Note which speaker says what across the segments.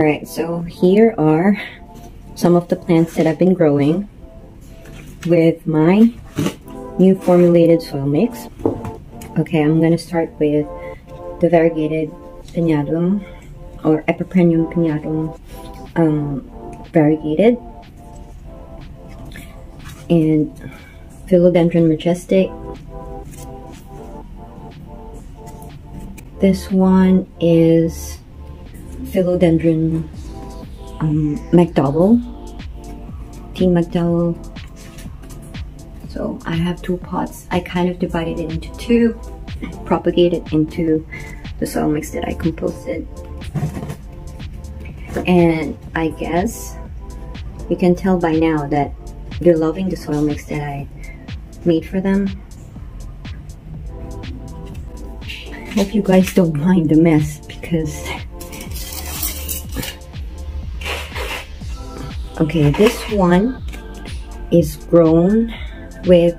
Speaker 1: Alright, so here are some of the plants that I've been growing with my new formulated soil mix. Okay, I'm gonna start with the variegated piñatum or Epipremnum piñatum variegated, and Philodendron majestic. This one is Philodendron McDowell, Team McDowell. So I have two pots. I kind of divided it into two, propagated into the soil mix that I composted. And I guess you can tell by now that they're loving the soil mix that I made for them. Hope you guys don't mind the mess, because okay, this one is grown with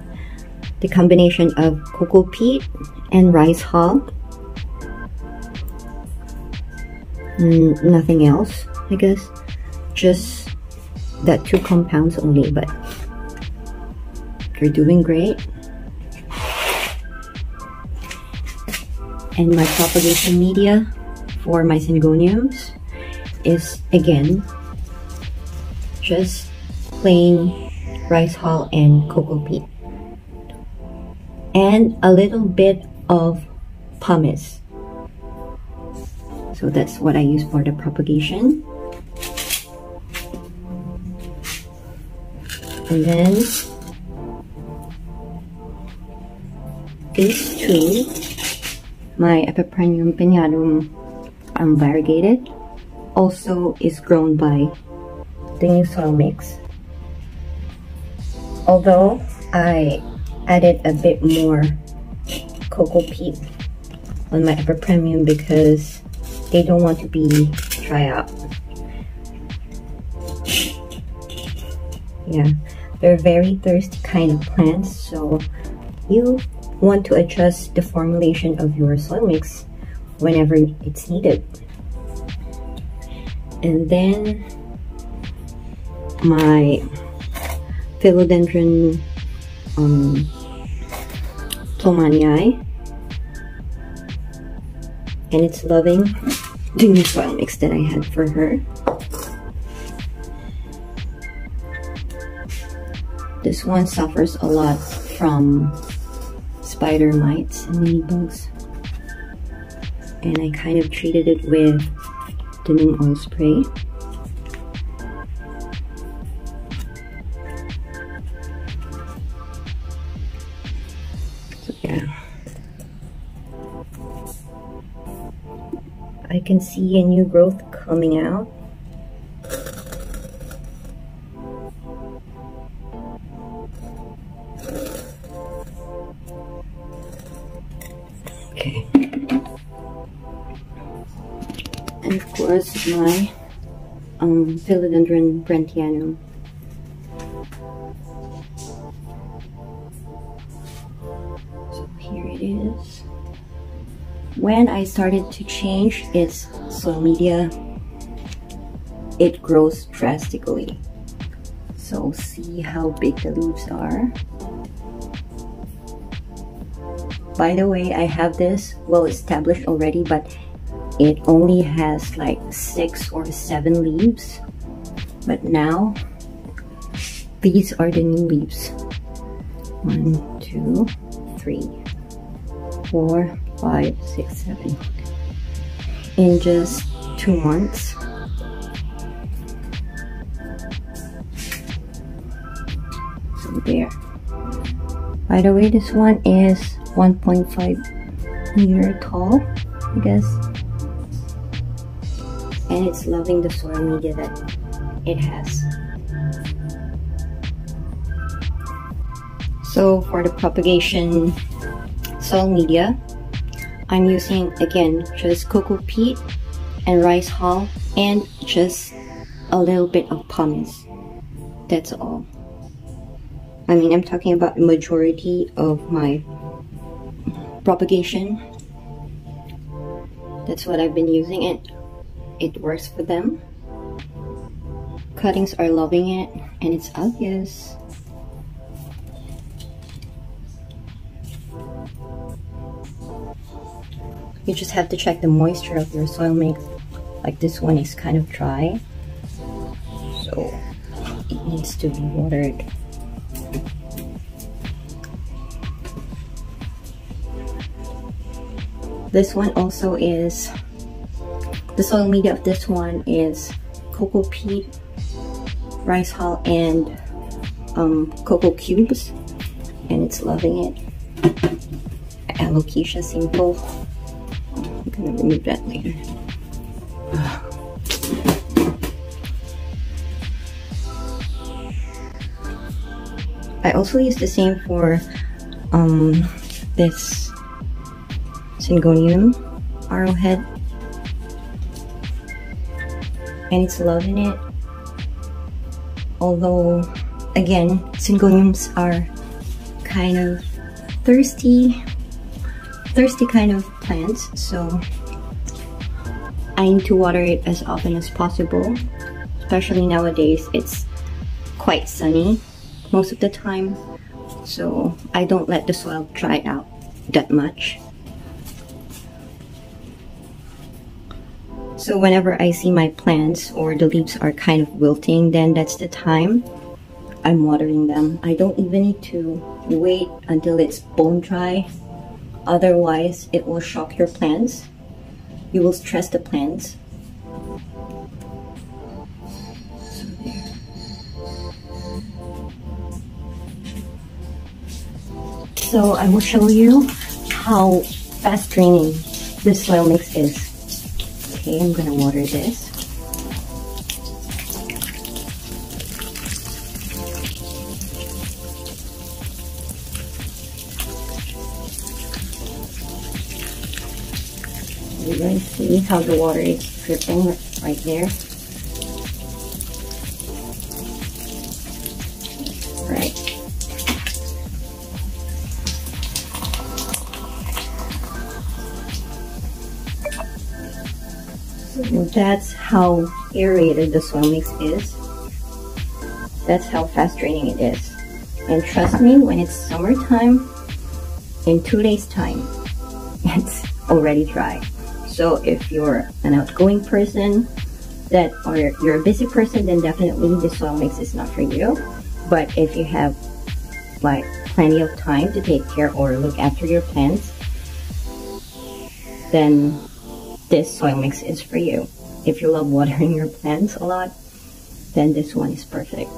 Speaker 1: the combination of cocoa peat and rice hull. Nothing else, I guess. Just that two compounds only, but they're doing great. And my propagation media for my syngoniums is again just plain rice hull and cocoa peat, and a little bit of pumice. So that's what I use for the propagation. And then these two, my Epipremnum piñatum variegated, also is grown by the new soil mix. Although I added a bit more cocoa peat on my Epipremnum because they don't want to be dry out. Yeah, they're very thirsty kind of plants, so you want to adjust the formulation of your soil mix whenever it's needed. And then my Philodendron plomanii, and it's loving the new soil mix that I had for her. This one suffers a lot from spider mites and ladybugs, and I kind of treated it with the neem oil spray. So yeah, I can see a new growth coming out. Okay, and of course my Philodendron brentianum. So here it is. When I started to change its soil media, it grows drastically. So see how big the leaves are. By the way, I have this well established already, but it only has like 6 or 7 leaves. But now, these are the new leaves. 1, 2, 3, 4, 5, 6, 7. In just 2 months. So there. By the way, this one is 1.5 meter tall, I guess. And it's loving the soil media that it has. So for the propagation soil media, I'm using again just cocoa peat and rice hull and just a little bit of pumice. That's all. I mean, I'm talking about the majority of my propagation. That's what I've been using, and it works for them. cuttings are loving it, and it's obvious. You just have to check the moisture of your soil mix. Like this one is kind of dry, so it needs to be watered. This one also is, the soil media of this one is cocoa peat, rice hull, and cocoa cubes, and it's loving it. Alocasia simple. I'm gonna remove that later. I also use the same for this Syngonium arrowhead, and it's loving it. Although, again, Syngoniums are kind of thirsty kind of plants, so I need to water it as often as possible. Especially nowadays, it's quite sunny most of the time, so I don't let the soil dry out that much. So whenever I see my plants or the leaves are kind of wilting, then that's the time I'm watering them. I don't even need to wait until it's bone dry. Otherwise, it will shock your plants. You will stress the plants. So I will show you how fast draining this soil mix is. Okay, I'm gonna water this. You guys see how the water is dripping right there? Right. So that's how aerated the soil mix is. That's how fast draining it is. And trust me, when it's summertime, in 2 days time, it's already dry. So if you're an outgoing person or you're a busy person, then definitely the soil mix is not for you. But if you have like plenty of time to take care or look after your plants, then this soil mix is for you. If you love watering your plants a lot, then this one is perfect.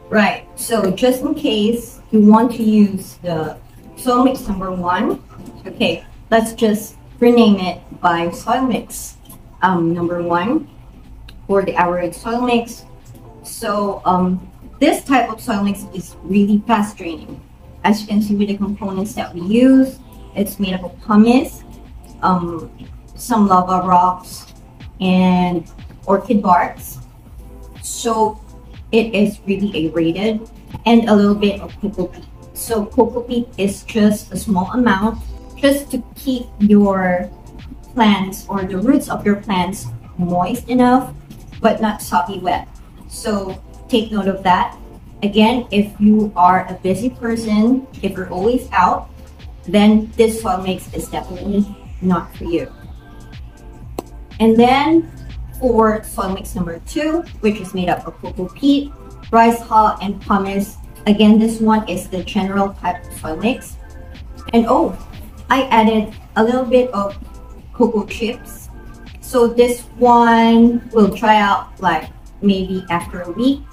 Speaker 1: Right, so just in case you want to use the soil mix number 1, okay, let's just rename it by soil mix number 1 for the Aroid soil mix. So this type of soil mix is really fast draining. As you can see with the components that we use, it's made up of pumice, some lava rocks, and orchid barks. So it is really aerated, and a little bit of cocoa peat. So cocoa peat is just a small amount, just to keep your plants or the roots of your plants moist enough, but not soggy wet. So take note of that. Again, if you are a busy person, if you're always out, then this soil mix is definitely not for you. And then for soil mix number 2, which is made up of cocoa peat, rice hull, and pumice. Again, this one is the general type of soil mix. And oh, I added a little bit of cocoa chips. So this one will dry out like maybe after a week.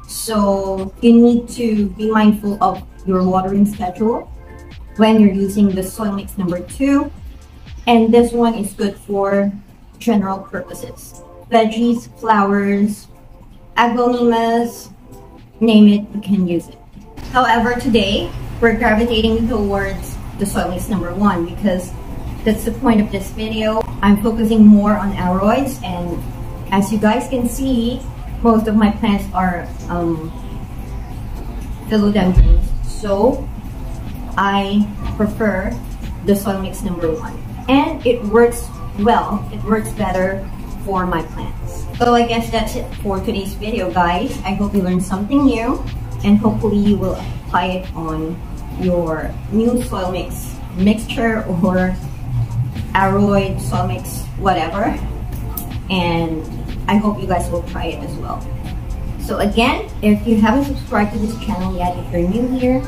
Speaker 1: So you need to be mindful of your watering schedule when you're using the soil mix number 2. And this one is good for general purposes. Veggies, flowers, aglaonemas, name it, you can use it. However, today we're gravitating towards the soil mix number 1 because that's the point of this video. I'm focusing more on aroids, and as you guys can see, most of my plants are philodendrons. So I prefer the soil mix number 1, and it works well. It works better for my plants. So I guess that's it for today's video, guys. I hope you learned something new, and hopefully you will apply it on your new soil mixture or Aroid soil mix, whatever. And I hope you guys will try it as well. So again, if you haven't subscribed to this channel yet, if you're new here,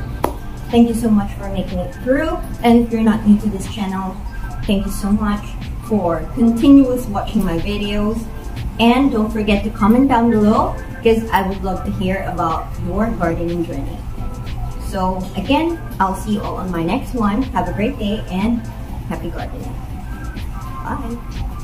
Speaker 1: thank you so much for making it through. And if you're not new to this channel, thank you so much for continuous watching my videos. And don't forget to comment down below, because I would love to hear about your gardening journey. So again, I'll see you all on my next one. Have a great day and happy gardening. Bye.